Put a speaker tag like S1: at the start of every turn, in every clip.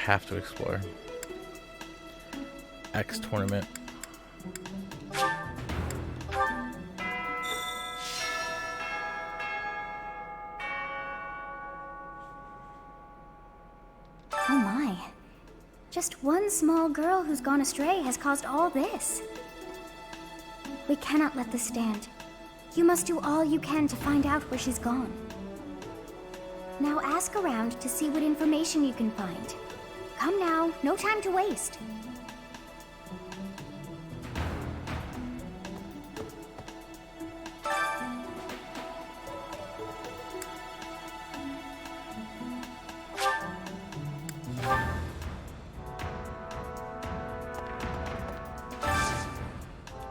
S1: have to explore. X tournament.
S2: Oh my. Just one small girl who's gone astray has caused all this. We cannot let this stand. You must do all you can to find out where she's gone. Now ask around to see what information you can find. Come now, no time to waste.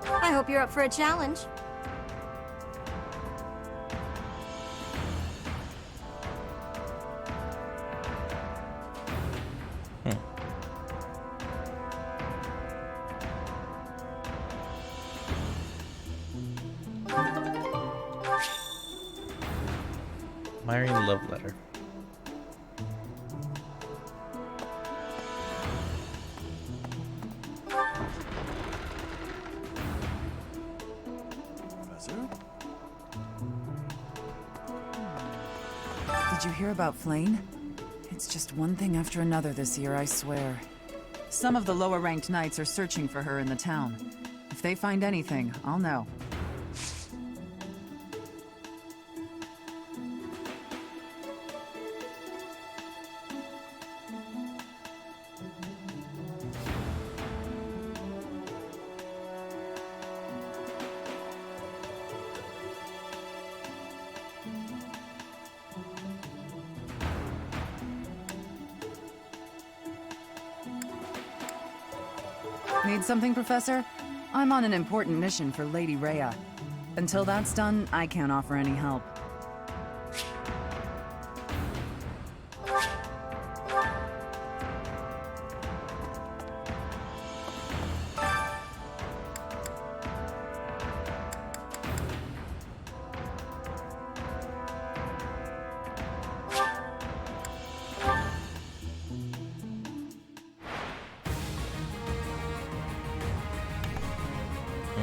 S3: I hope you're up for a challenge.
S1: Admiring love letter.
S4: Did you hear about Flame? It's just one thing after another this year, I swear. Some of the lower-ranked knights are searching for her in the town. If they find anything, I'll know. Need something, Professor? I'm on an important mission for Lady Rhea. Until that's done, I can't offer any help.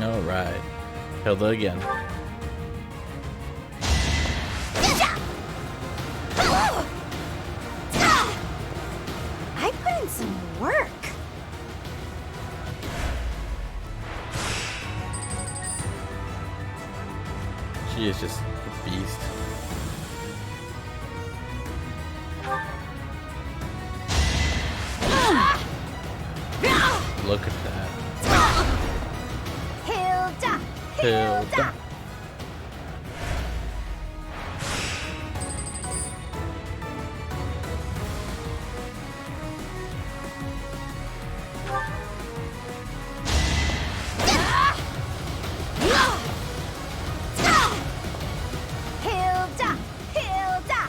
S1: Alright. Hilda again.
S2: I put in some work.
S1: She is just a beast. Look at that.
S2: Hilda!
S1: Hilda.
S2: Hilda! Hilda!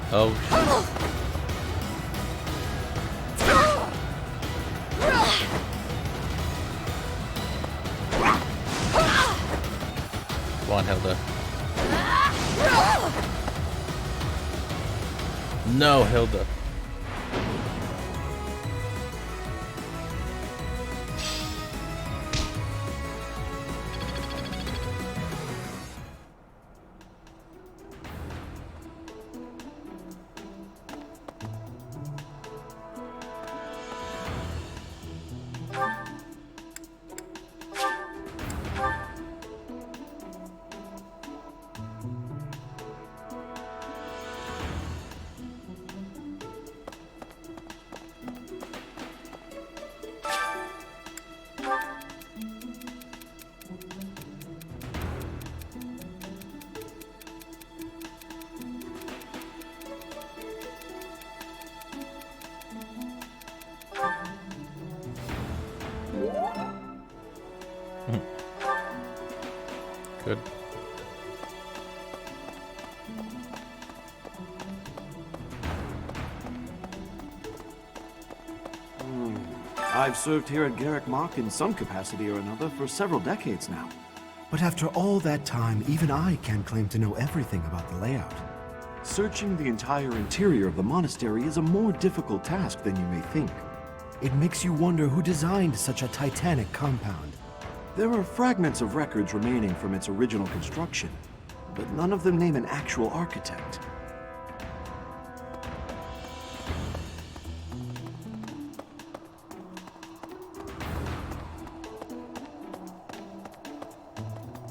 S1: Oh shit. Come on, Hilda. No, Hilda. Good.
S5: I've served here at Garrick Mach in some capacity or another for several decades now.
S6: But after all that time, even I can't claim to know everything about the layout.
S5: Searching the entire interior of the monastery is a more difficult task than you may think.
S6: It makes you wonder who designed such a titanic compound.
S5: There are fragments of records remaining from its original construction, but none of them name an actual architect.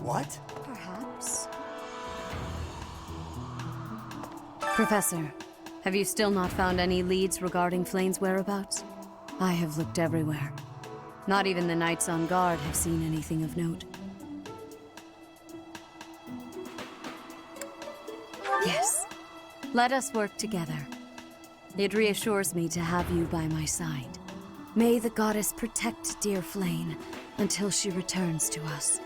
S6: What?
S3: Perhaps.
S7: Professor, have you still not found any leads regarding Flane's whereabouts? I have looked everywhere. Not even the knights on guard have seen anything of note. Yes. Let us work together. It reassures me to have you by my side. May the goddess protect dear Flane until she returns to us.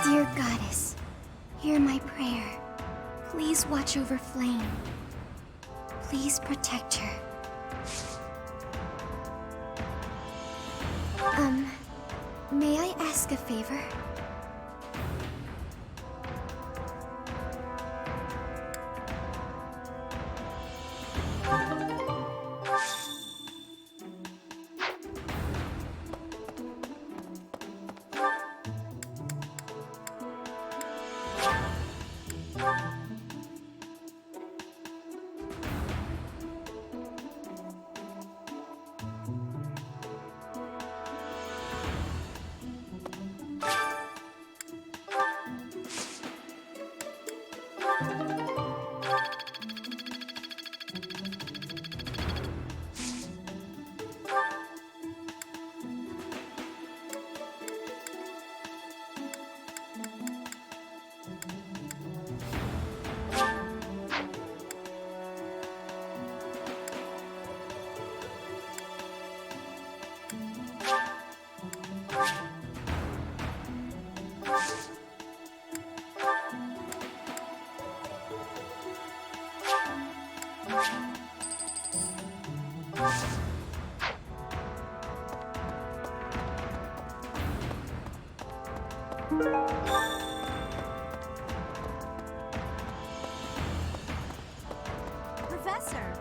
S2: Dear Goddess, hear my prayer. Please watch over Flame. Please protect her. May I ask a favor?
S3: Professor!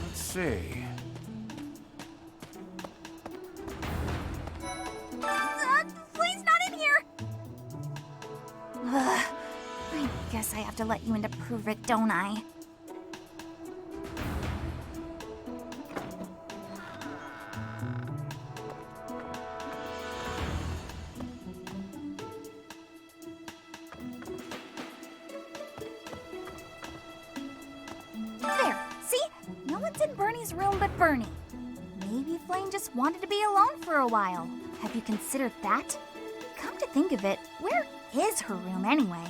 S8: Let's see.
S3: Flame's not in here! Ugh. I guess I have to let you in to prove it, don't I? There, see? No one's in Bernie's room but Bernie. Maybe Flame just wanted to be alone for a while. Have you considered that? Come to think of it, where is her room anyway?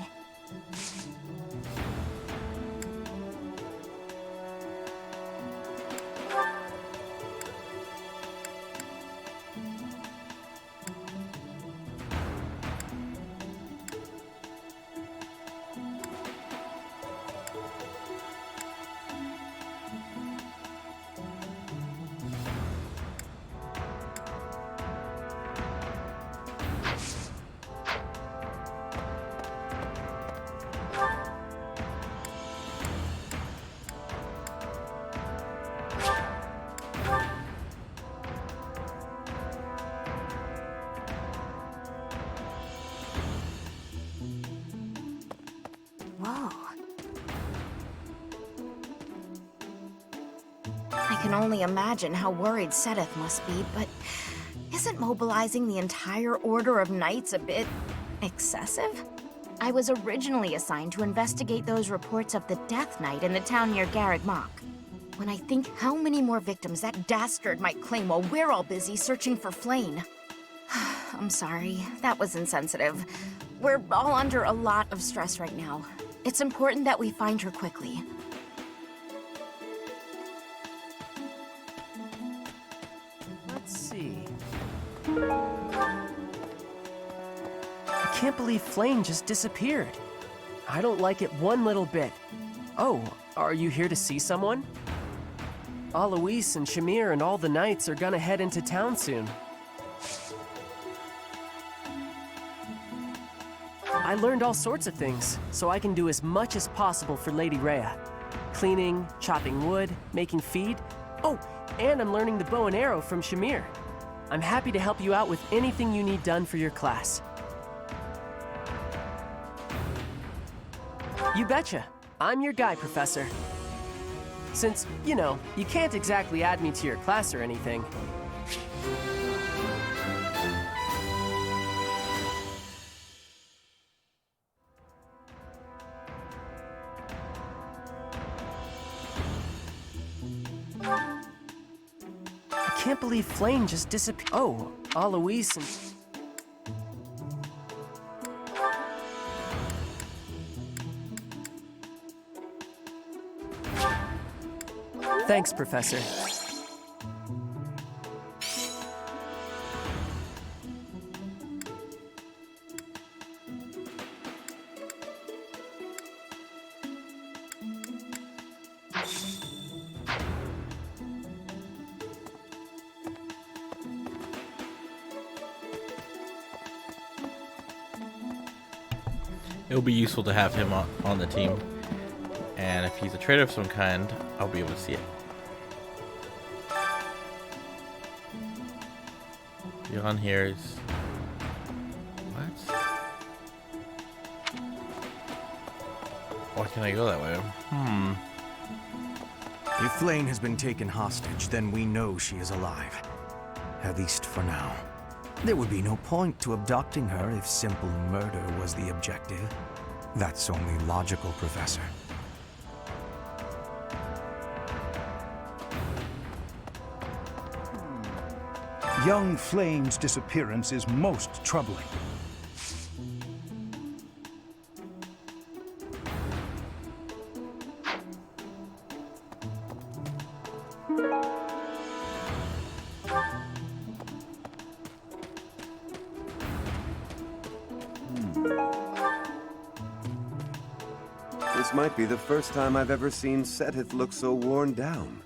S3: Whoa. I can only imagine how worried Seth must be, but isn't mobilizing the entire Order of Knights a bit excessive? I was originally assigned to investigate those reports of the Death Knight in the town near Garrick Mach.
S8: when I think how many more victims that dastard might claim while we're all busy searching for Flayn. I'm sorry, that was insensitive. We're all under a lot of stress right now. It's important that we find her quickly.
S9: Let's see. I can't believe Flayn just disappeared. I don't like it one little bit. Oh, are you here to see someone? Alois and Shamir and all the knights are gonna head into town soon. I learned all sorts of things, so I can do as much as possible for Lady Rhea. Cleaning, chopping wood, making feed. Oh, and I'm learning the bow and arrow from Shamir. I'm happy to help you out with anything you need done for your class. You betcha. I'm your guy, Professor. Since, you know, you can't exactly add me to your class or anything. I can't believe Flayn just disappeared. Oh, Alois and... Thanks, Professor.
S1: It'll be useful to have him on the team. And if he's a traitor of some kind, I'll be able to see it. Beyond here is... What? Why can't I go that way?
S10: If Flayn has been taken hostage, then we know she is alive. At least for now. There would be no point to abducting her if simple murder was the objective. That's only logical, Professor.
S11: Young Flayn's disappearance is most troubling.
S12: This might be the first time I've ever seen Seteth look so worn down.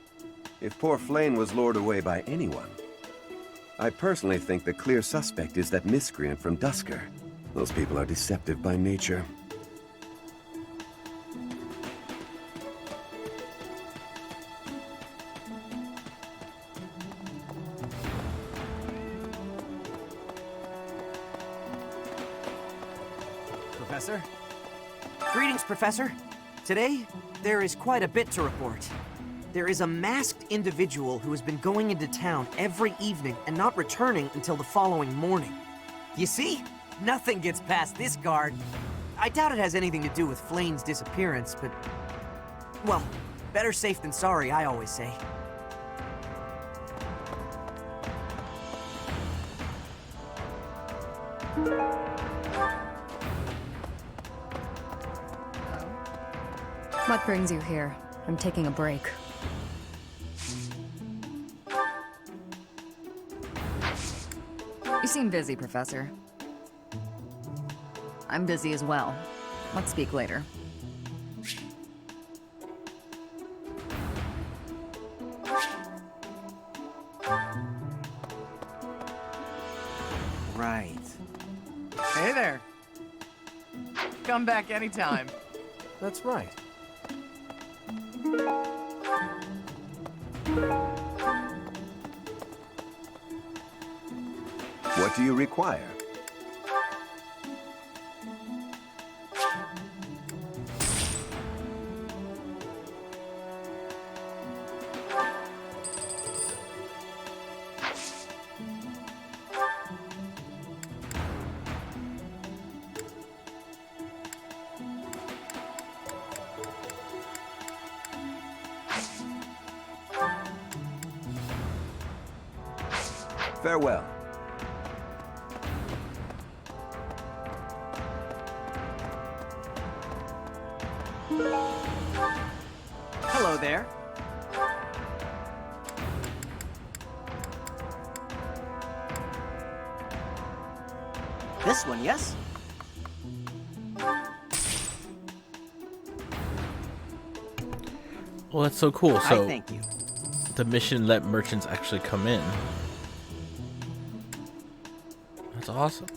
S12: If poor Flayn was lured away by anyone, I personally think the clear suspect is that miscreant from Dusker. Those people are deceptive by nature.
S9: Professor?
S13: Greetings, Professor. Today, there is quite a bit to report. There is a masked individual who has been going into town every evening and not returning until the following morning. You see? Nothing gets past this guard. I doubt it has anything to do with Flayn's disappearance, but... well, better safe than sorry, I always say.
S7: What brings you here? I'm taking a break. You seem busy, Professor. I'm busy as well. Let's speak later.
S13: Right.
S4: Hey there. Come back anytime.
S9: That's right.
S12: What do you require? Farewell.
S13: Hello there. This one, yes?
S1: Well, that's so cool. So
S13: Thank you.
S1: the mission let merchants actually come in. That's awesome.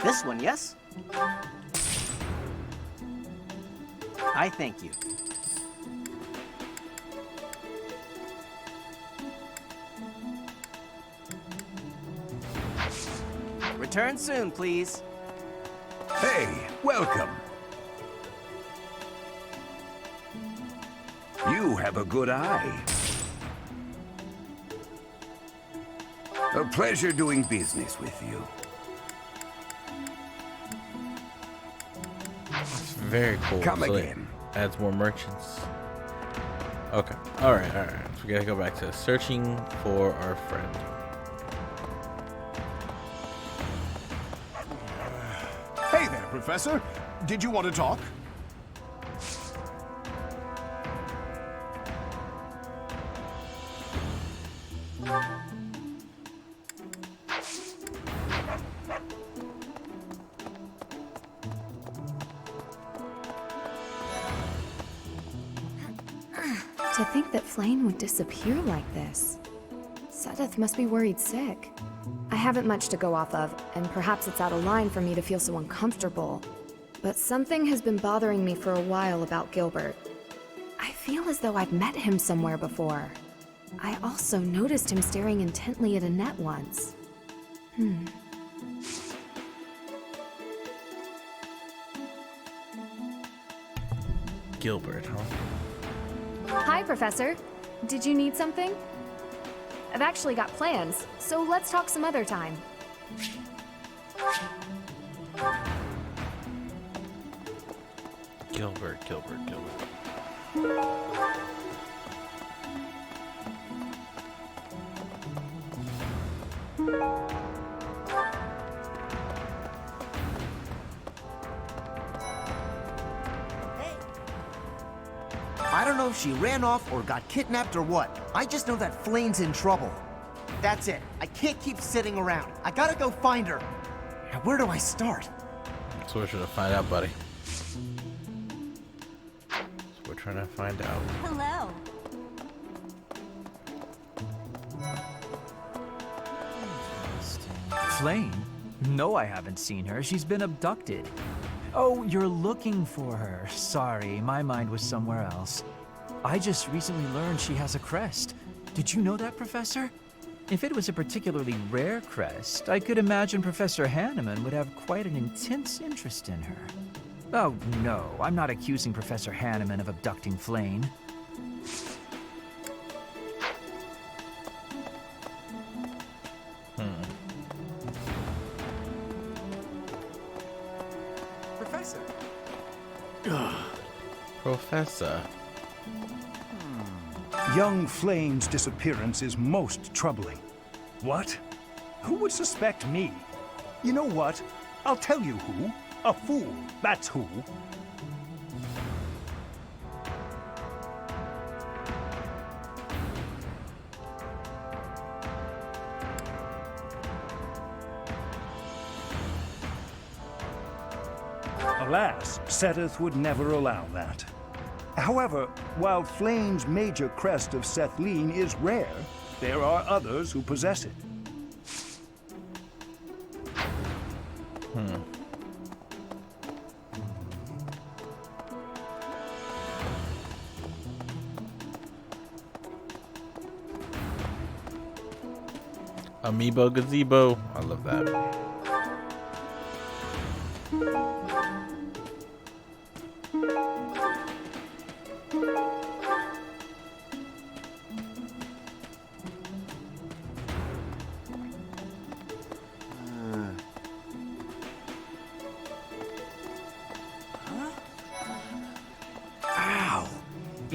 S13: This one, yes? I thank you. Return soon, please.
S10: Hey, welcome. You have a good eye. A pleasure doing business with you.
S1: Very cool.
S10: Come
S1: So it
S10: again.
S1: adds more merchants. Okay. All right. So we gotta go back to searching for our friend.
S11: Hey there, Professor. Did you want to talk?
S14: To think that Flame would disappear like this. Sedith must be worried sick. I haven't much to go off of, and perhaps it's out of line for me to feel so uncomfortable. But something has been bothering me for a while about Gilbert. I feel as though I've met him somewhere before. I also noticed him staring intently at Annette once.
S1: Gilbert, huh?
S14: Hi, Professor. Did you need something? I've actually got plans, so let's talk some other time.
S1: Gilbert.
S13: I don't know if she ran off or got kidnapped or what. I just know that Flane's in trouble. That's it. I can't keep sitting around. I gotta go find her. Now, where do I start?
S1: That's what we're trying to find out, buddy. So we're trying to find out.
S3: Hello.
S15: Flame? No, I haven't seen her. She's been abducted. Oh, you're looking for her. Sorry, my mind was somewhere else. I just recently learned she has a crest. Did you know that, Professor? If it was a particularly rare crest, I could imagine Professor Hanneman would have quite an intense interest in her. Oh, no, I'm not accusing Professor Hanneman of abducting Flame.
S13: Professor.
S1: Professor.
S11: Young Flame's disappearance is most troubling. What? Who would suspect me? You know what? I'll tell you who. A fool, that's who. Alas, Sedith would never allow that. However, while Flame's major crest of Sethleen is rare, there are others who possess it.
S1: Amiibo gazebo. I love that.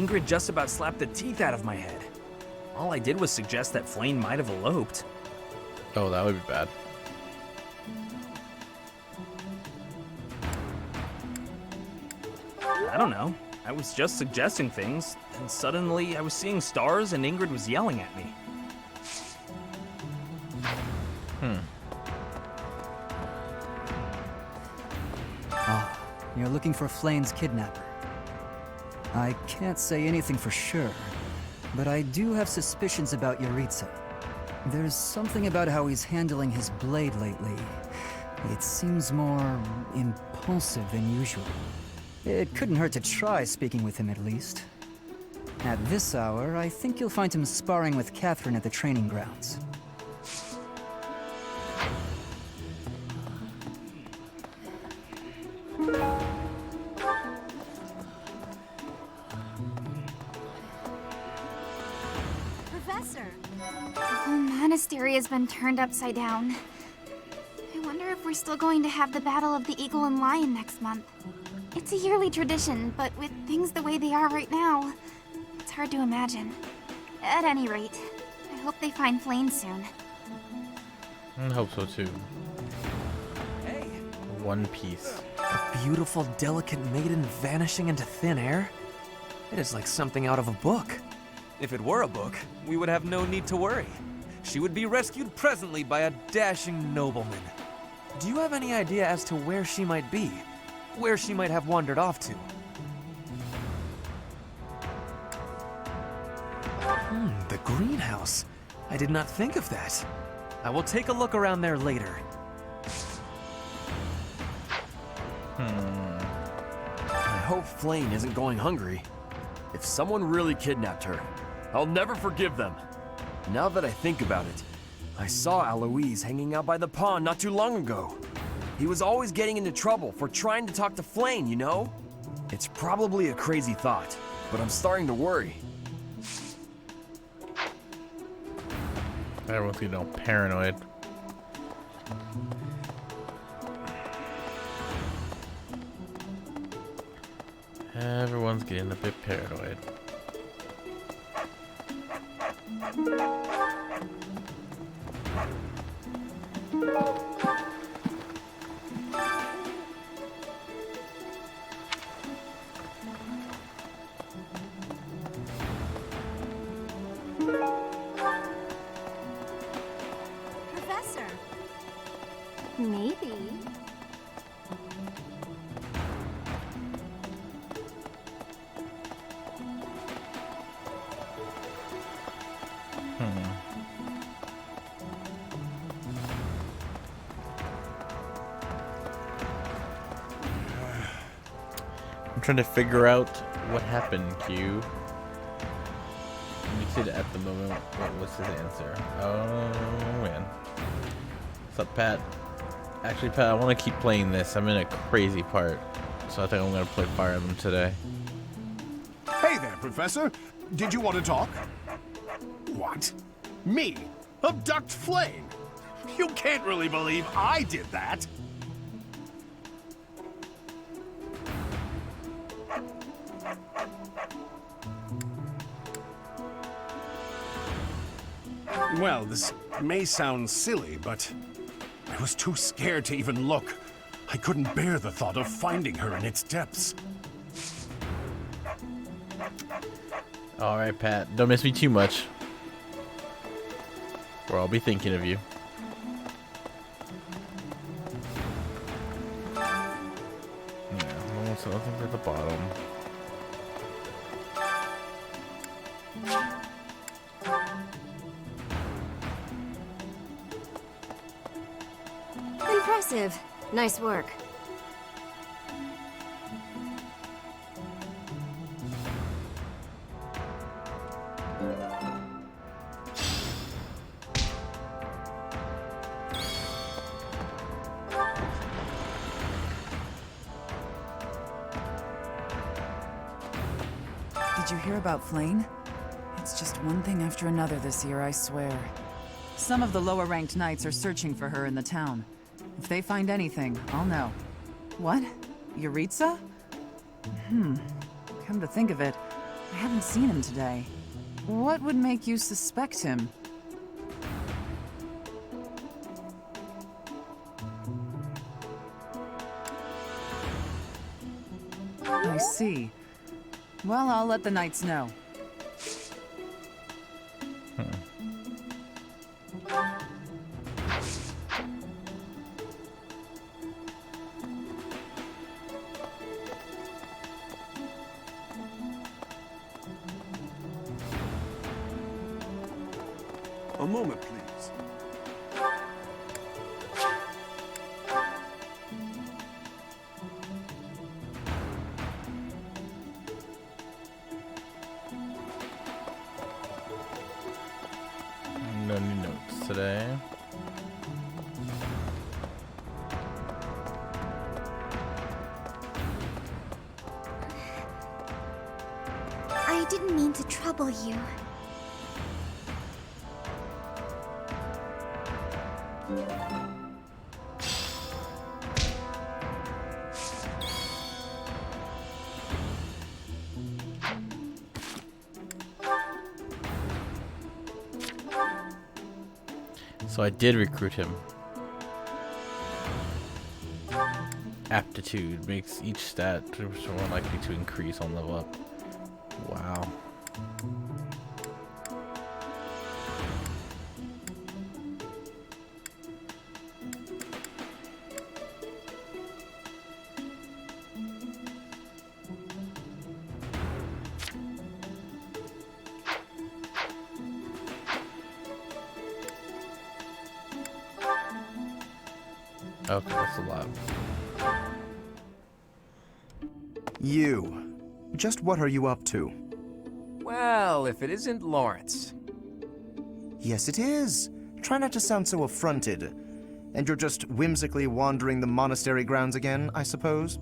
S16: Ingrid just about slapped the teeth out of my head. All I did was suggest that Flame might have eloped.
S1: Oh, that would be bad.
S16: I don't know. I was just suggesting things, and suddenly I was seeing stars and Ingrid was yelling at me.
S17: Ah, you're looking for Flame's kidnapper. I can't say anything for sure, but I do have suspicions about Yuritsa. There's something about how he's handling his blade lately. It seems more impulsive than usual. It couldn't hurt to try speaking with him at least. At this hour, I think you'll find him sparring with Catherine at the training grounds.
S3: Professor! The whole monastery has been turned upside down. I wonder if we're still going to have the Battle of the Eagle and Lion next month. It's a yearly tradition, but with things the way they are right now, it's hard to imagine. At any rate, I hope they find Flame soon.
S1: I hope so too.
S13: Hey!
S1: One Piece.
S13: A beautiful, delicate maiden vanishing into thin air? It is like something out of a book.
S18: If it were a book, we would have no need to worry. She would be rescued presently by a dashing nobleman. Do you have any idea as to where she might be? Where she might have wandered off to?
S13: The greenhouse. I did not think of that. I will take a look around there later.
S19: I hope Flame isn't going hungry. If someone really kidnapped her, I'll never forgive them. Now that I think about it, I saw Aloise hanging out by the pond not too long ago. He was always getting into trouble for trying to talk to Flame, you know? It's probably a crazy thought, but I'm starting to worry.
S1: Everyone's getting all paranoid. Everyone's getting a bit paranoid.
S3: Professor!
S2: Maybe.
S1: I'm trying to figure out what happened, Q. Muted at the moment. What was his answer? Oh man. What's up, Pat? Actually, Pat, I want to keep playing this. I'm in a crazy part, so I think I'm gonna play Fire Emblem today.
S11: Hey there, Professor. Did you want to talk? What? Me? Abduct Flame? You can't really believe I did that. Well, this may sound silly, but I was too scared to even look. I couldn't bear the thought of finding her in its depths.
S1: Alright, Pat. Don't miss me too much, or I'll be thinking of you. Yeah, almost nothing at the bottom.
S7: Impressive. Nice work.
S4: Did you hear about Flame? It's just one thing after another this year, I swear. Some of the lower-ranked knights are searching for her in the town. If they find anything, I'll know. What? Yuritsa? Come to think of it, I haven't seen him today. What would make you suspect him? I see. Well, I'll let the knights know.
S5: A moment, please.
S1: No new notes today.
S2: I didn't mean to trouble you.
S1: So I did recruit him. Aptitude makes each stat more likely to increase on level up. Wow. Okay, that's a lot.
S10: You. Just what are you up to?
S18: Well, if it isn't Lawrence.
S10: Yes, it is. Try not to sound so affronted. And you're just whimsically wandering the monastery grounds again, I suppose?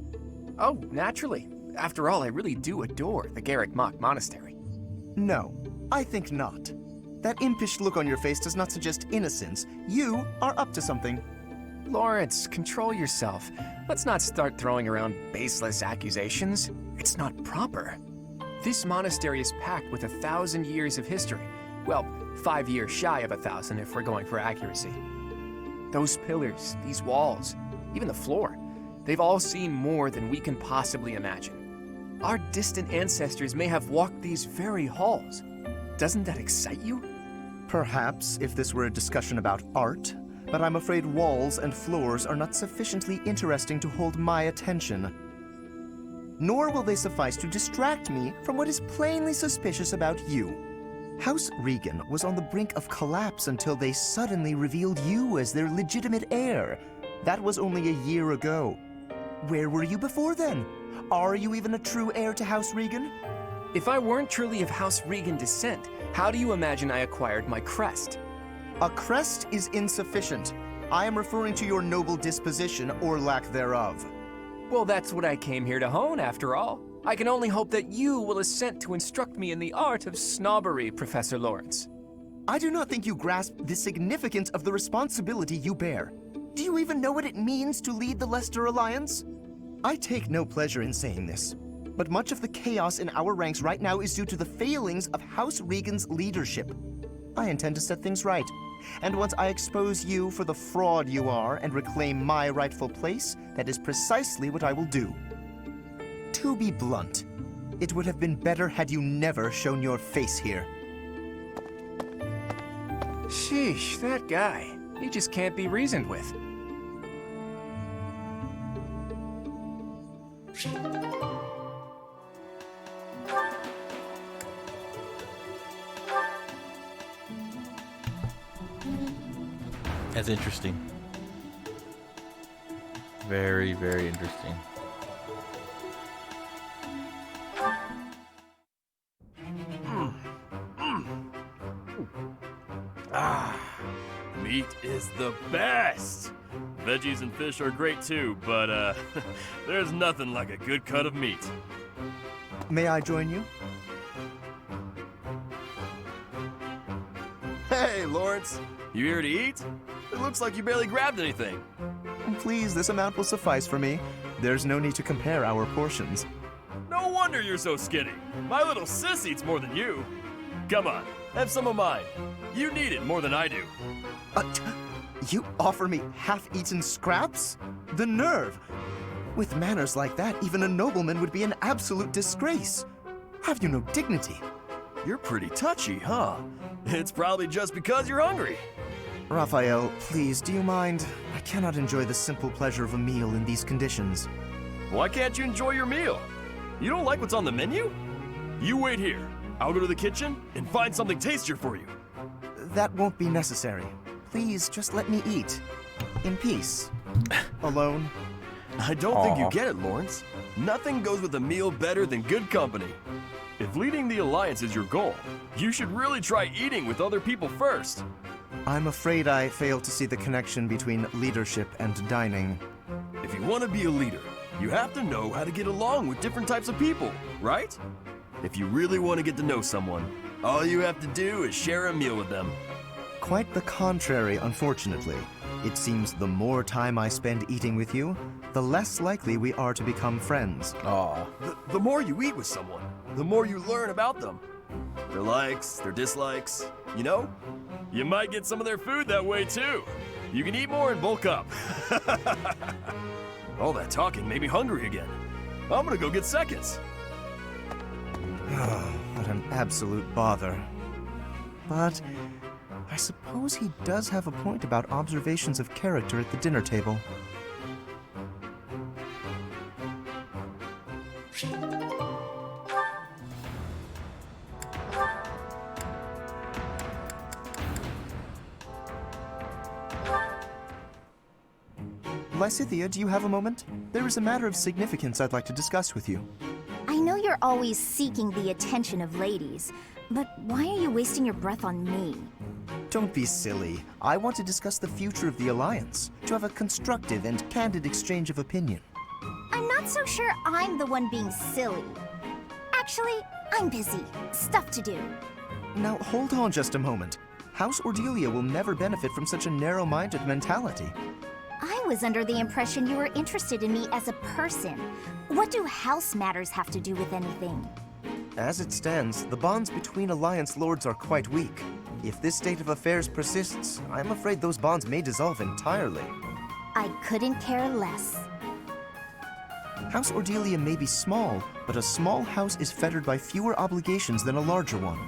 S18: Oh, naturally. After all, I really do adore the Garrick Mock Monastery.
S10: No, I think not. That impish look on your face does not suggest innocence. You are up to something.
S18: Lawrence, control yourself. Let's not start throwing around baseless accusations. It's not proper. This monastery is packed with 1,000 years of history. Well, 5 years shy of 1,000 if we're going for accuracy. Those pillars, these walls, even the floor, they've all seen more than we can possibly imagine. Our distant ancestors may have walked these very halls. Doesn't that excite you?
S10: Perhaps if this were a discussion about art, but I'm afraid walls and floors are not sufficiently interesting to hold my attention. Nor will they suffice to distract me from what is plainly suspicious about you. House Regan was on the brink of collapse until they suddenly revealed you as their legitimate heir. That was only a year ago. Where were you before then? Are you even a true heir to House Regan?
S18: If I weren't truly of House Regan descent, how do you imagine I acquired my crest?
S10: A crest is insufficient. I am referring to your noble disposition or lack thereof.
S18: Well, that's what I came here to hone, after all. I can only hope that you will assent to instruct me in the art of snobbery, Professor Lawrence.
S10: I do not think you grasp the significance of the responsibility you bear. Do you even know what it means to lead the Leicester Alliance? I take no pleasure in saying this, but much of the chaos in our ranks right now is due to the failings of House Regan's leadership. I intend to set things right, and once I expose you for the fraud you are and reclaim my rightful place, that is precisely what I will do. To be blunt, it would have been better had you never shown your face here.
S18: Sheesh, that guy. He just can't be reasoned with.
S1: That's interesting. Very, very interesting.
S19: Meat is the best! Veggies and fish are great too, but there's nothing like a good cut of meat.
S10: May I join you?
S19: Hey, Lawrence! You here to eat? It looks like you barely grabbed anything.
S10: Please, this amount will suffice for me. There's no need to compare our portions.
S19: No wonder
S18: wonder you're so skinny. My little sis eats more than you. Come on, have some of mine. You need it more than I do.
S20: You offer me half-eaten scraps? The nerve! With manners like that, even a nobleman would be an absolute disgrace. Have you no dignity?
S18: You're pretty touchy, huh? It's probably just because you're hungry.
S20: Raphael, please, do you mind? I cannot enjoy the simple pleasure of a meal in these conditions.
S18: Why can't you enjoy your meal? You don't like what's on the menu? You wait here. I'll go to the kitchen and find something tastier for you.
S20: That won't be necessary. Please, just let me eat. In peace. Alone.
S18: I don't think you get it, Lawrence. Nothing goes with a meal better than good company. If leading the Alliance is your goal, you should really try eating with other people first.
S20: I'm afraid I fail to see the connection between leadership and dining.
S18: If you want to be a leader, you have to know how to get along with different types of people, right? If you really want to get to know someone, all you have to do is share a meal with them.
S20: Quite the contrary, unfortunately. It seems the more time I spend eating with you, the less likely we are to become friends.
S18: The more you eat with someone, the more you learn about them. Their likes, their dislikes, you know? You might get some of their food that way too. You can eat more and bulk up. All that talking made me hungry again. I'm gonna go get seconds.
S20: What an absolute bother. But I suppose he does have a point about observations of character at the dinner table. Lysithea, do you have a moment? There is a matter of significance I'd like to discuss with you.
S2: I know you're always seeking the attention of ladies, but why are you wasting your breath on me?
S20: Don't be silly. I want to discuss the future of the Alliance, to have a constructive and candid exchange of opinion.
S2: I'm not so sure I'm the one being silly. Actually, I'm busy. Stuff to do.
S20: Now, hold on just a moment. House Ordelia will never benefit from such a narrow-minded mentality.
S2: I was under the impression you were interested in me as a person. What do house matters have to do with anything?
S20: As it stands, the bonds between Alliance lords are quite weak. If this state of affairs persists, I'm afraid those bonds may dissolve entirely.
S2: I couldn't care less.
S20: House Ordelia may be small, but a small house is fettered by fewer obligations than a larger one.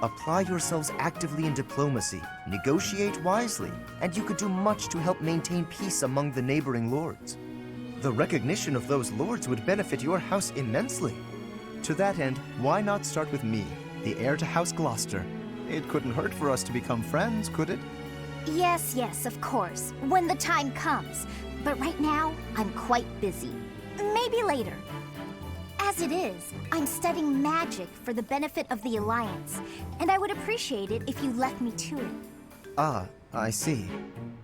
S20: Apply yourselves actively in diplomacy, negotiate wisely, and you could do much to help maintain peace among the neighboring lords. The recognition of those lords would benefit your house immensely. To that end, why not start with me, the heir to House Gloucester? It couldn't hurt for us to become friends, could it?
S2: Yes, of course, when the time comes. But right now, I'm quite busy. Maybe later. As it is, I'm studying magic for the benefit of the Alliance, and I would appreciate it if you left me to it.
S20: Ah, I see.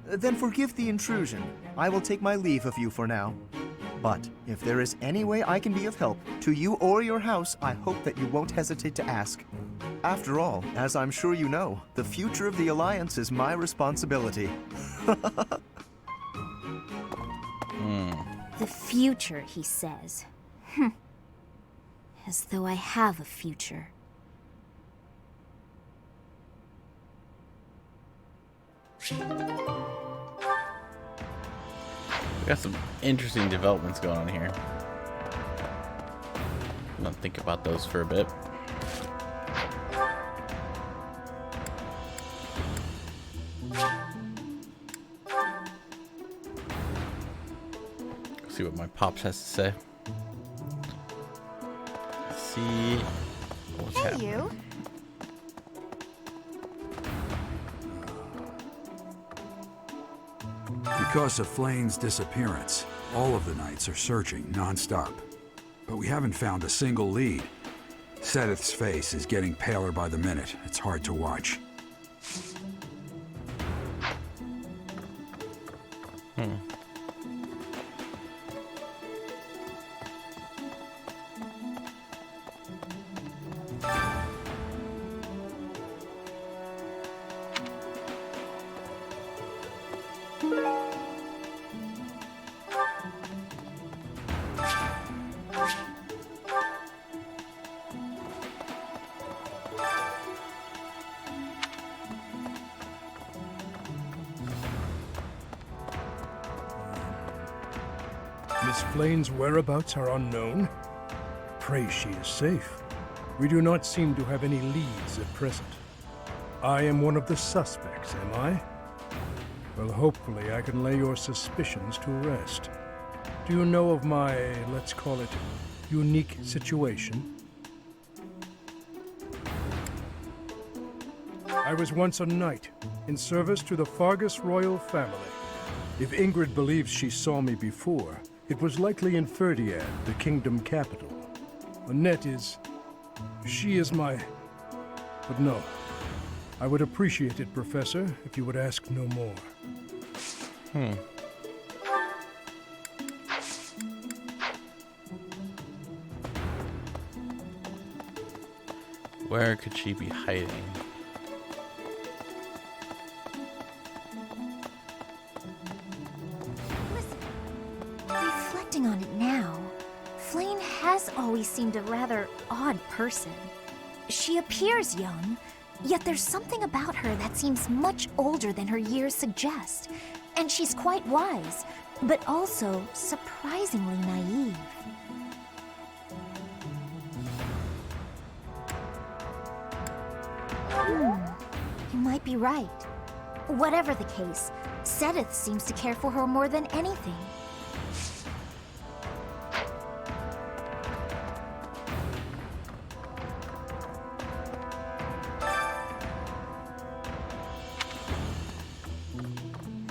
S20: Then forgive the intrusion. I will take my leave of you for now. But if there is any way I can be of help, to you or your house, I hope that you won't hesitate to ask. After all, as I'm sure you know, the future of the Alliance is my responsibility.
S2: The future, he says. As though I have a future.
S1: We got some interesting developments going on here. I'm gonna think about those for a bit. See what my pops has to say. Let's see what's happening.
S3: You.
S21: Because of Flane's disappearance, all of the knights are searching non-stop. But we haven't found a single lead. Sedith's face is getting paler by the minute. It's hard to watch.
S11: Miss Flayn's whereabouts are unknown? Pray she is safe. We do not seem to have any leads at present. I am one of the suspects, am I? Well, hopefully I can lay your suspicions to rest. Do you know of my, let's call it, unique situation? I was once a knight, in service to the Fargus royal family. If Ingrid believes she saw me before, it was likely in Ferdiad, the kingdom capital. Annette is... she is my... but no. I would appreciate it, Professor, if you would ask no more.
S1: Where could she be hiding?
S2: Reflecting on it now, Flayn has always seemed a rather odd person. She appears young, yet there's something about her that seems much older than her years suggest. And she's quite wise, but also surprisingly naive. You might be right. Whatever the case, Sedith seems to care for her more than anything.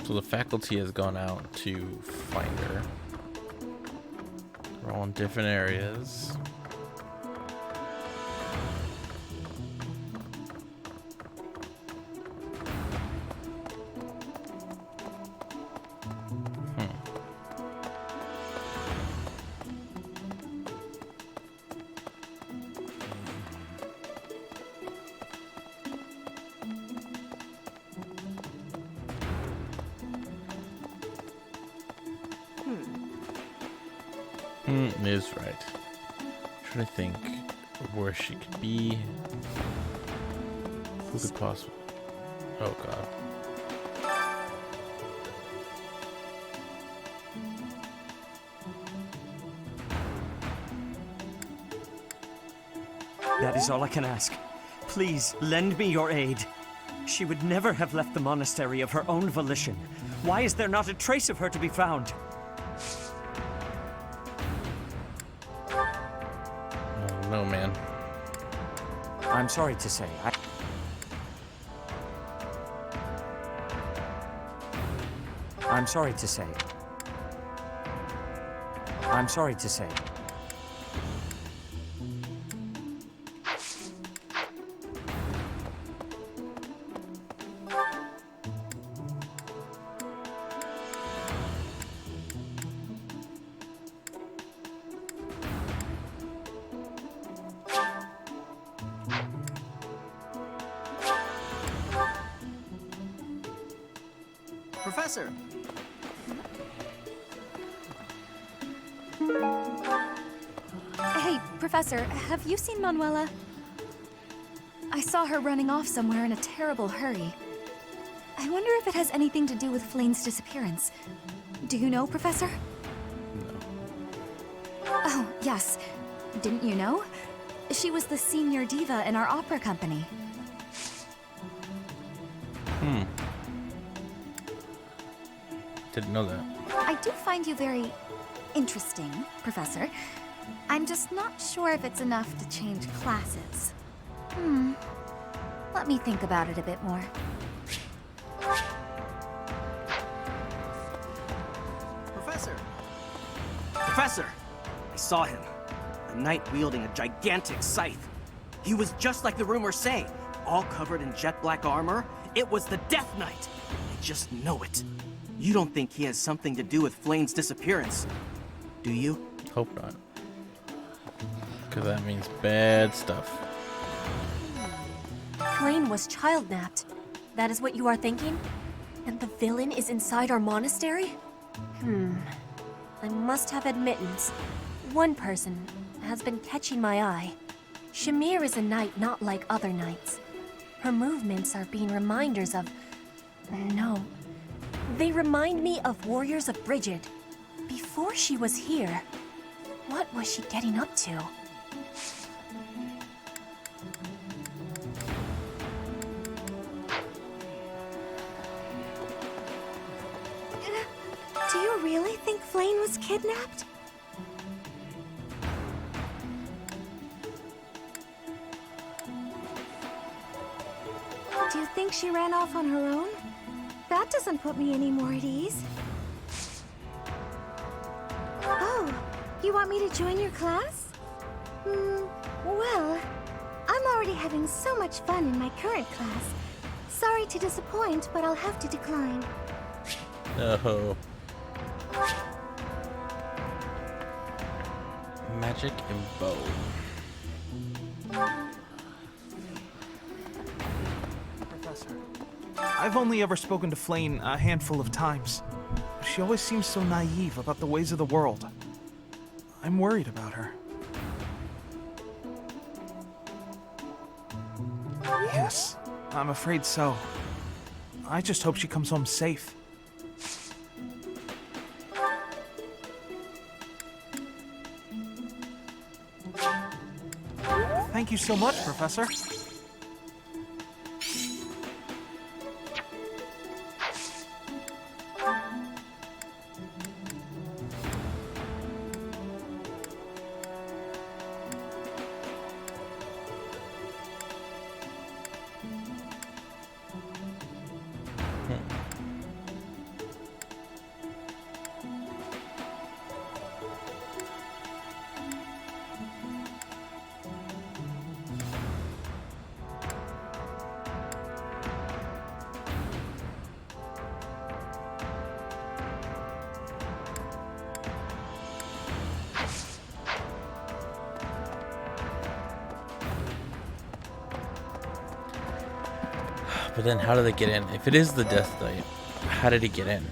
S1: So the faculty has gone out to find her. We're all in different areas. Is right. Trying to think where she could be. Who could possibly? Oh God.
S6: That is all I can ask. Please, lend me your aid. She would never have left the monastery of her own volition. Why is there not a trace of her to be found?
S1: No, man.
S6: I'm sorry to say, I'm sorry to say. I'm sorry to say.
S13: Professor!
S22: Hey, Professor, have you seen Manuela? I saw her running off somewhere in a terrible hurry. I wonder if it has anything to do with Flayn's disappearance. Do you know, Professor?
S1: No.
S22: Oh, yes. Didn't you know? She was the senior diva in our opera company.
S1: Didn't know that.
S22: I do find you very interesting, Professor. I'm just not sure if it's enough to change classes. Let me think about it a bit more.
S13: Professor! Professor! I saw him. A knight wielding a gigantic scythe. He was just like the rumors say, all covered in jet black armor. It was the Death Knight. I just know it. You don't think he has something to do with Flayn's disappearance, do you?
S1: Hope not. Because that means bad stuff.
S23: Flayn was child-napped. That is what you are thinking? And the villain is inside our monastery? I must have admittance. One person has been catching my eye. Shamir is a knight not like other knights. Her movements are being reminders of... No. They remind me of warriors of Brigid. Before she was here, what was she getting up to?
S2: Do you really think Flame was kidnapped? Do you think she ran off on her own? That doesn't put me any more at ease. Oh, you want me to join your class? Well, I'm already having so much fun in my current class. Sorry to disappoint, but I'll have to decline.
S1: No. Magic and bow.
S8: Professor, I've only ever spoken to Flame a handful of times. She always seems so naive about the ways of the world. I'm worried about her. Yes, I'm afraid so. I just hope she comes home safe. Thank you so much, Professor.
S1: But then how do they get in? If it is the Death Knight, how did he get in?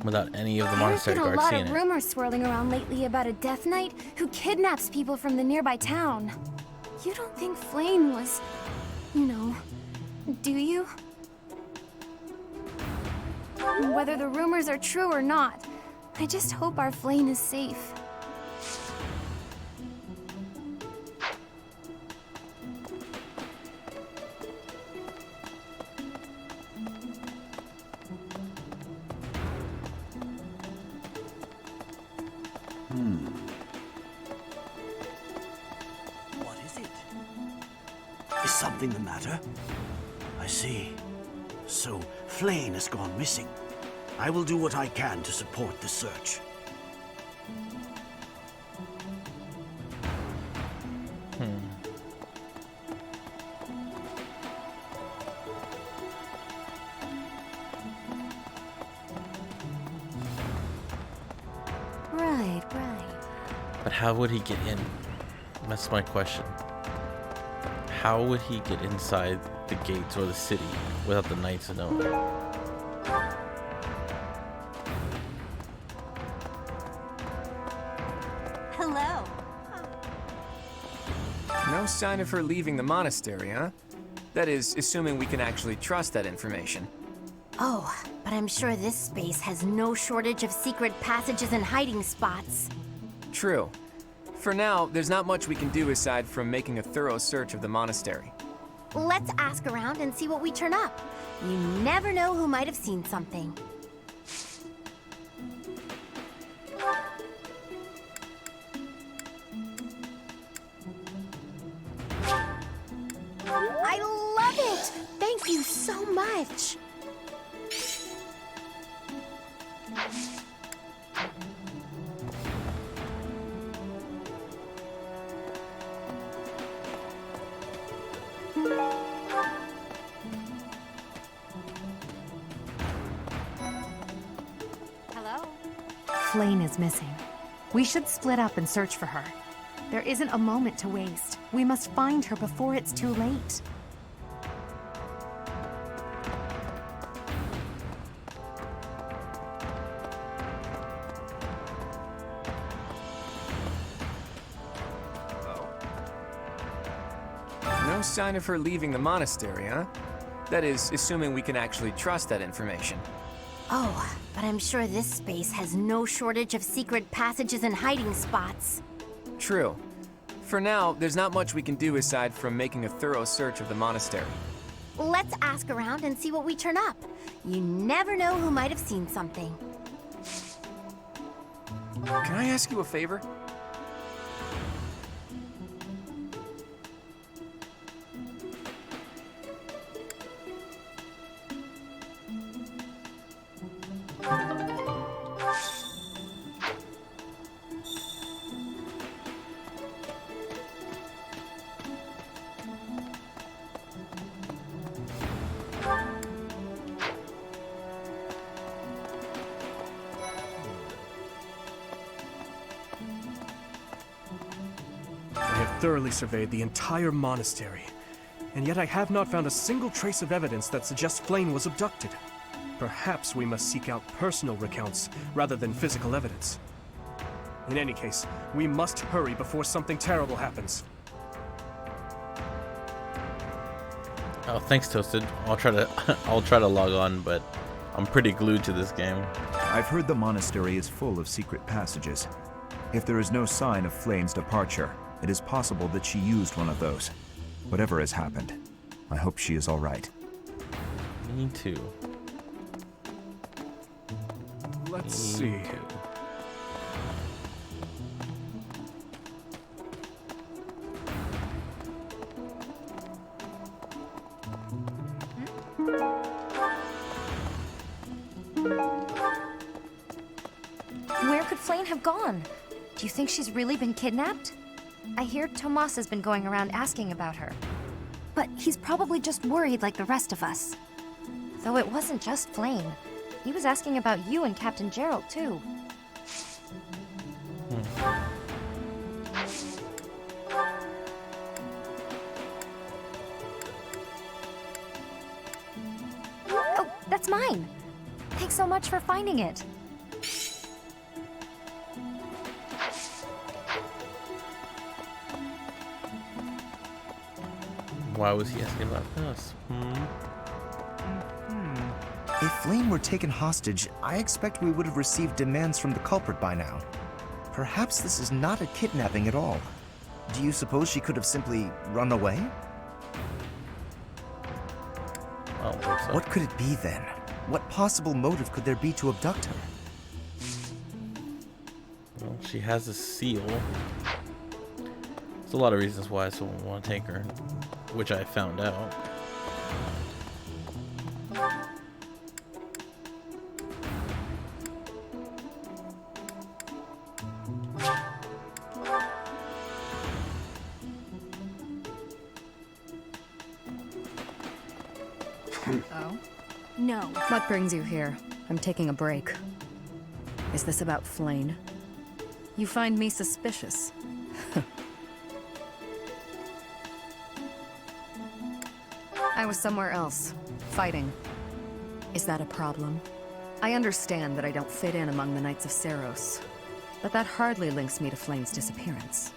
S1: Without any of the monastery
S2: There's been a
S1: guards
S2: lot
S1: seeing
S2: of
S1: it.
S2: rumors swirling around lately about a Death Knight who kidnaps people from the nearby town. You don't think Flame was, do you? Whether the rumors are true or not, I just hope our Flame is safe.
S5: What is it? Is something the matter? I see. So, Flame has gone missing. I will do what I can to support the search.
S2: Right.
S1: But how would he get in? That's my question. How would he get inside the gates or the city without the knights knowing?
S23: Hello.
S18: No sign of her leaving the monastery, huh? That is, assuming we can actually trust that information.
S23: Oh, but I'm sure this space has no shortage of secret passages and hiding spots.
S18: True. For now, there's not much we can do aside from making a thorough search of the monastery.
S23: Let's ask around and see what we turn up. You never know who might have seen something. I love it! Thank you so much! Hello?
S9: Flame is missing. We should split up and search for her. There isn't a moment to waste. We must find her before it's too late.
S18: No sign of her leaving the monastery, huh? That is, assuming we can actually trust that information.
S23: Oh, but I'm sure this space has no shortage of secret passages and hiding spots.
S18: True. For now, there's not much we can do aside from making a thorough search of the monastery.
S23: Let's ask around and see what we turn up. You never know who might have seen something.
S18: Can I ask you a favor?
S12: I have thoroughly surveyed the entire monastery, and yet I have not found a single trace of evidence that suggests Flayn was abducted. Perhaps we must seek out personal recounts rather than physical evidence. In any case, we must hurry before something terrible happens.
S1: Oh, thanks, Toasted. I'll try to log on, but I'm pretty glued to this game.
S14: I've heard the monastery is full of secret passages. If there is no sign of Flayn's departure, it is possible that she used one of those. Whatever has happened, I hope she is all right.
S1: Me too.
S12: Let's see.
S9: Where could Flayn have gone? Do you think she's really been kidnapped? I hear Tomas has been going around asking about her. But he's probably just worried like the rest of us. Though it wasn't just Flayn. He was asking about you and Captain Gerald, too. Oh, that's mine! Thanks so much for finding it.
S1: Why was he asking about this?
S20: If Flayn were taken hostage, I expect we would have received demands from the culprit by now. Perhaps this is not a kidnapping at all. Do you suppose she could have simply run away?
S1: I don't think so.
S20: What could it be then? What possible motive could there be to abduct her?
S1: Well, she has a seal. There's a lot of reasons why someone would want to take her, which I found out.
S22: Oh? No.
S7: What brings you here? I'm taking a break. Is this about Flayn? You find me suspicious. I was somewhere else, fighting. Is that a problem? I understand that I don't fit in among the Knights of Seiros, but that hardly links me to Flayn's disappearance.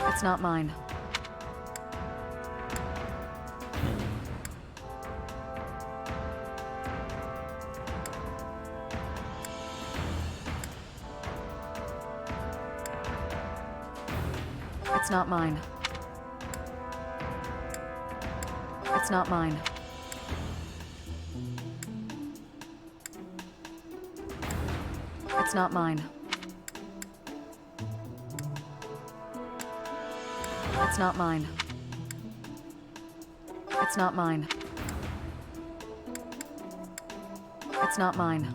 S7: It's not mine. It's not mine. It's not mine. It's not mine. It's not mine. It's not mine. It's not mine.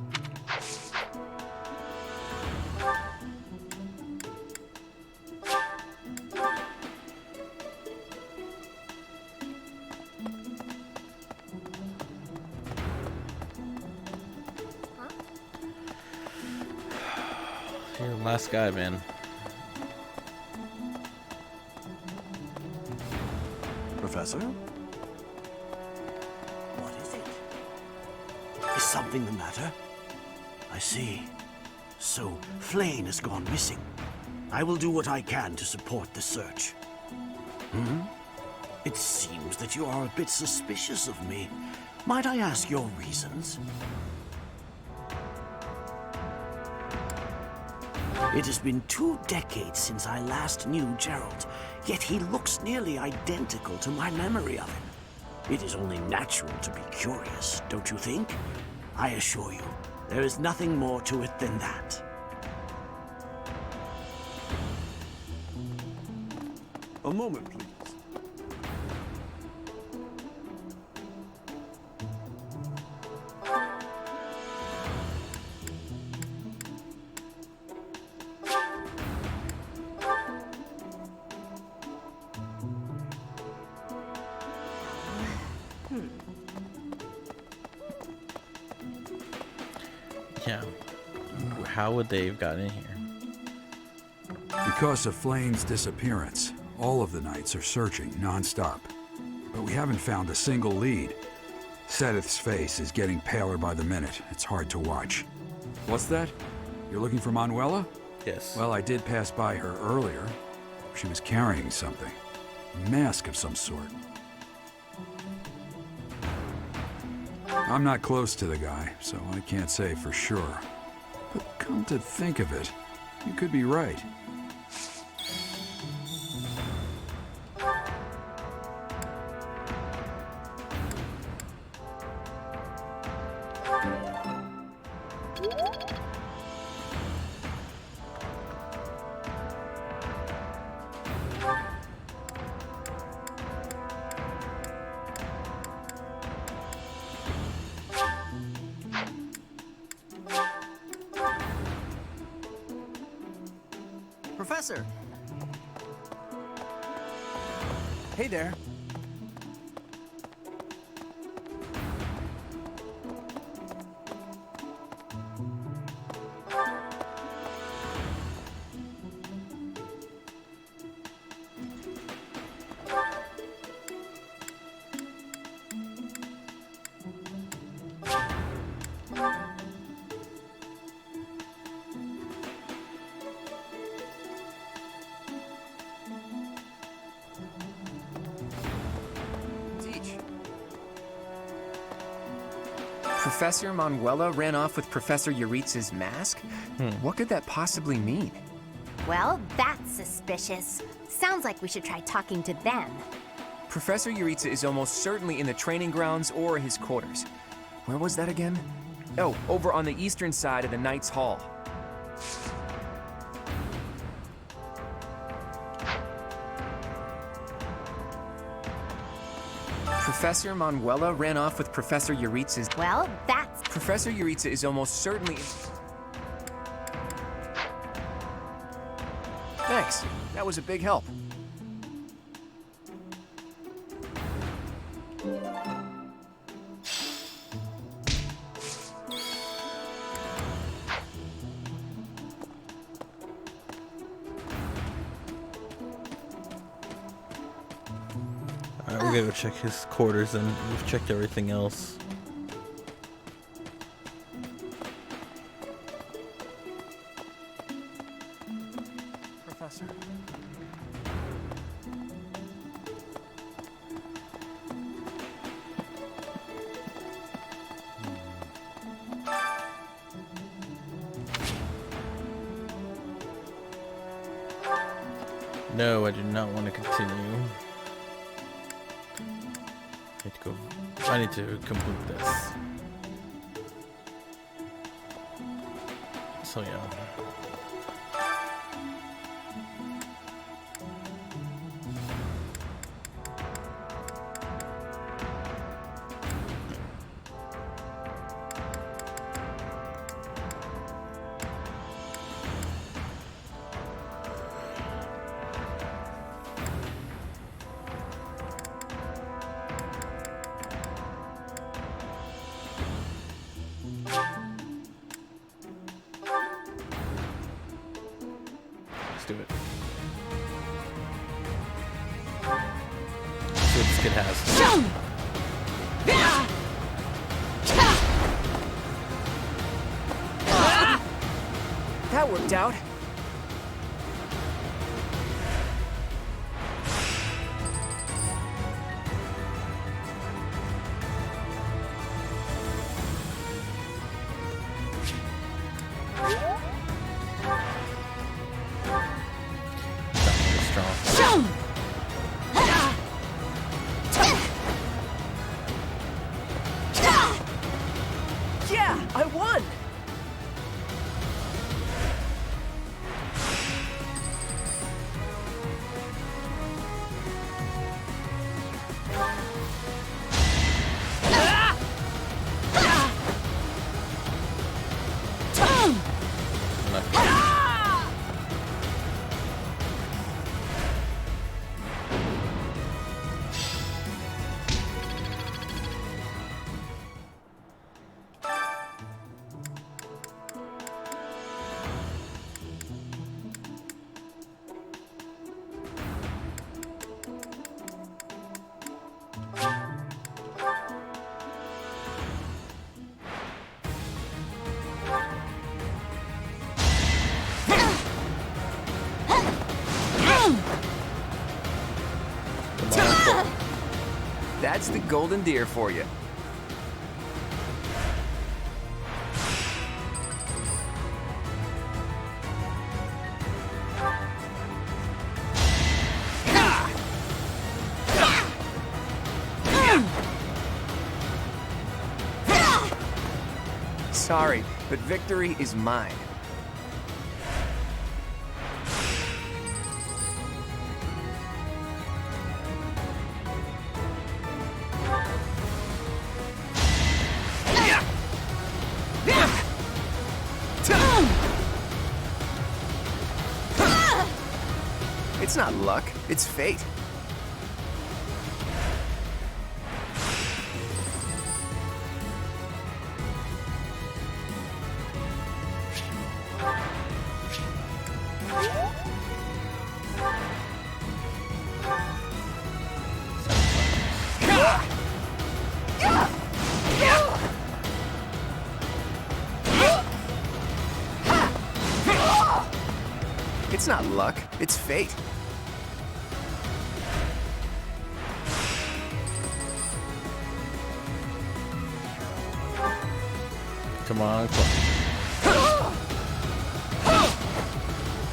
S1: You're the last guy, man.
S5: Professor? What is it? Is something the matter? I see. So, Flame has gone missing. I will do what I can to support the search. It seems that you are a bit suspicious of me. Might I ask your reasons? It has been 2 decades since I last knew Gerald, yet he looks nearly identical to my memory of him. It is only natural to be curious, don't you think? I assure you, there is nothing more to it than that.
S15: A moment, please.
S1: Yeah. How would they have gotten in here?
S21: Because of Flame's disappearance, all of the knights are searching non-stop. But we haven't found a single lead. Sedith's face is getting paler by the minute. It's hard to watch.
S18: What's that?
S21: You're looking for Manuela?
S1: Yes.
S21: Well, I did pass by her earlier. She was carrying something. A mask of some sort. I'm not close to the guy, so I can't say for sure. But come to think of it, you could be right.
S13: Professor!
S12: Hey there.
S16: Professor Manuela ran off with Professor Yuritz's mask? What could that possibly mean?
S9: Well, that's suspicious. Sounds like we should try talking to them.
S16: Professor Yuritsa is almost certainly in the training grounds or his quarters. Where was that again? Oh, over on the eastern side of the Knight's Hall. Professor Manuela ran off with Professor Yuritsa's...
S9: Well, that's...
S16: Professor Yuritsa is almost certainly... Thanks. That was a big help.
S1: Alright, we're gonna go check his quarters and we've checked everything else.
S12: Professor.
S1: No, I do not want to continue. I need to complete this. So yeah. Do it. Let's see what this kid has.
S16: that worked out.
S13: Yeah, I won!
S16: That's the golden deer for you. Sorry, but victory is mine. It's not luck, it's fate. It's not luck, it's fate.
S1: Come on, come on.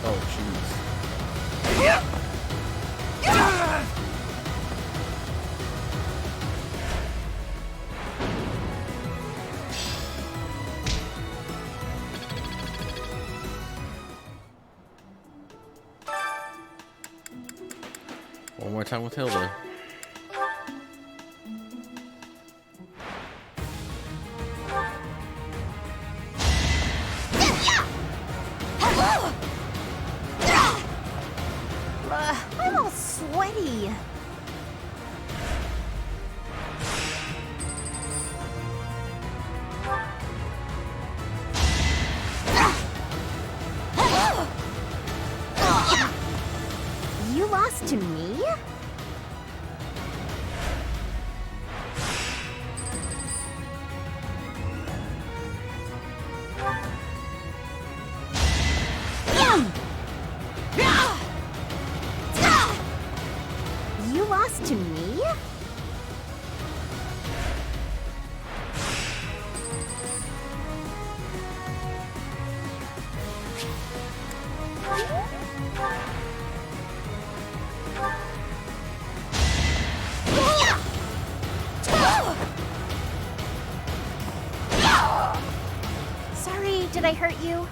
S1: Oh, jeez. One more time with Hilda.
S9: I'm all sweaty. You lost to me? You lost to me? Sorry, did I hurt you?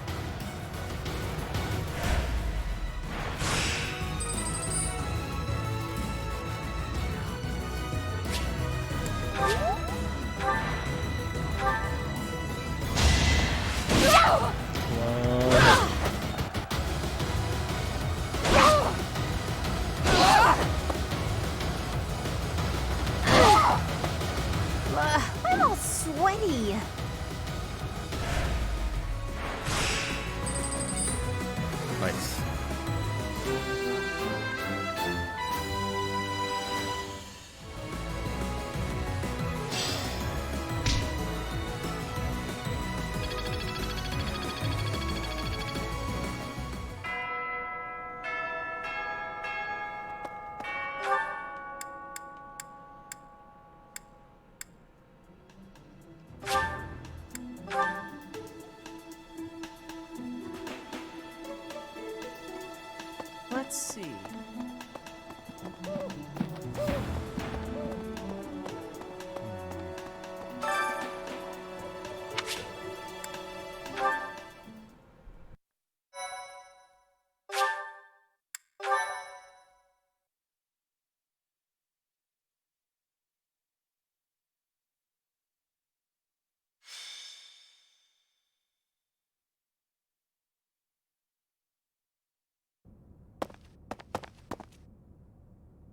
S9: I'm all sweaty.
S1: Nice.
S16: Let's see.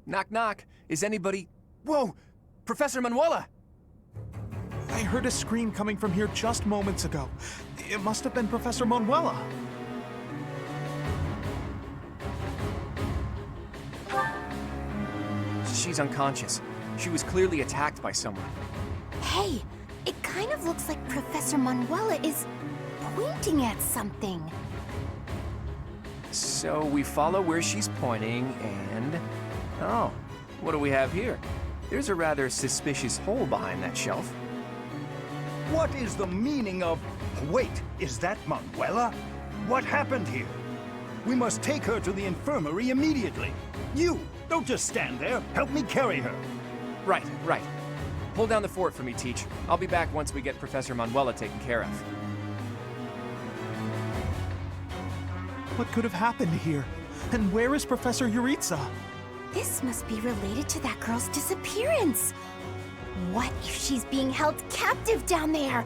S16: Knock, knock. Is anybody... Whoa! Professor Manuela!
S8: I heard a scream coming from here just moments ago. It must have been Professor Manuela.
S16: She's unconscious. She was clearly attacked by someone.
S2: Hey, it kind of looks like Professor Manuela is pointing at something.
S16: So we follow where she's pointing and... Oh, what do we have here? There's a rather suspicious hole behind that shelf.
S4: What is the meaning of... Wait, is that Manuela? What happened here? We must take her to the infirmary immediately. You, don't just stand there. Help me carry her.
S16: Right, right. Hold down the fort for me, Teach. I'll be back once we get Professor Manuela taken care of.
S8: What could have happened here? And where is Professor Yuritsa?
S2: This must be related to that girl's disappearance. What if she's being held captive down there?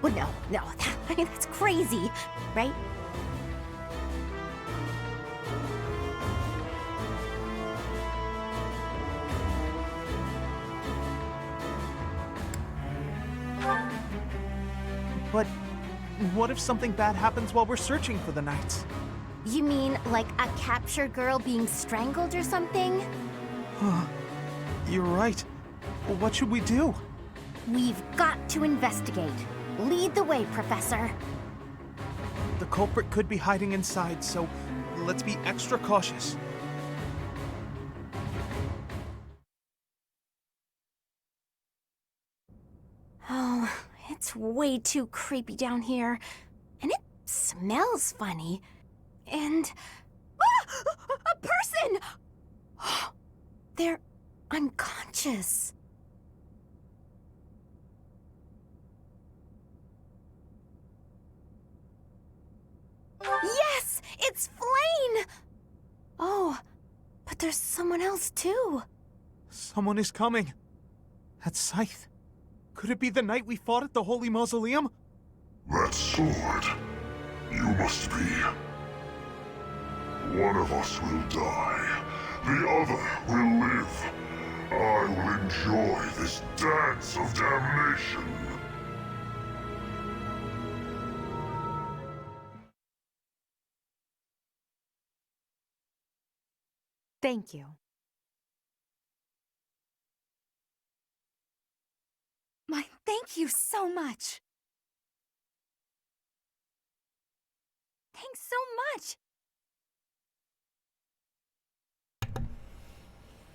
S2: Well, no, that's crazy, right?
S8: But what if something bad happens while we're searching for the knights?
S2: You mean like a captured girl being strangled or something?
S8: You're right. Well, what should we do?
S2: We've got to investigate. Lead the way, Professor.
S8: The culprit could be hiding inside, so let's be extra cautious.
S2: Oh, it's way too creepy down here. And it smells funny. And... a person! They're unconscious. Yes! It's Flayn! Oh, but there's someone else too.
S8: Someone is coming. That scythe. Could it be the knight we fought at the Holy Mausoleum?
S10: That sword. You must be. One of us will die. The other will live. I will enjoy this dance of damnation.
S9: Thank you.
S3: Thank you so much. Thanks so much.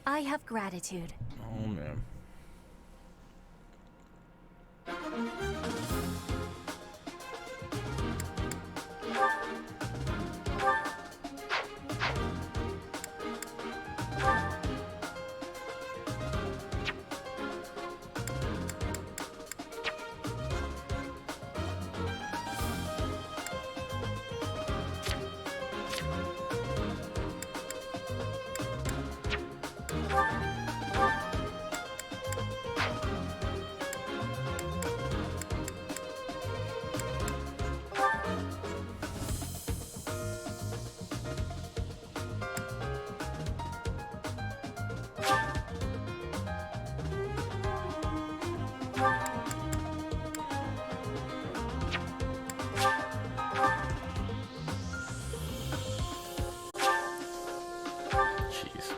S9: I have gratitude.
S1: Oh, man. Jeez.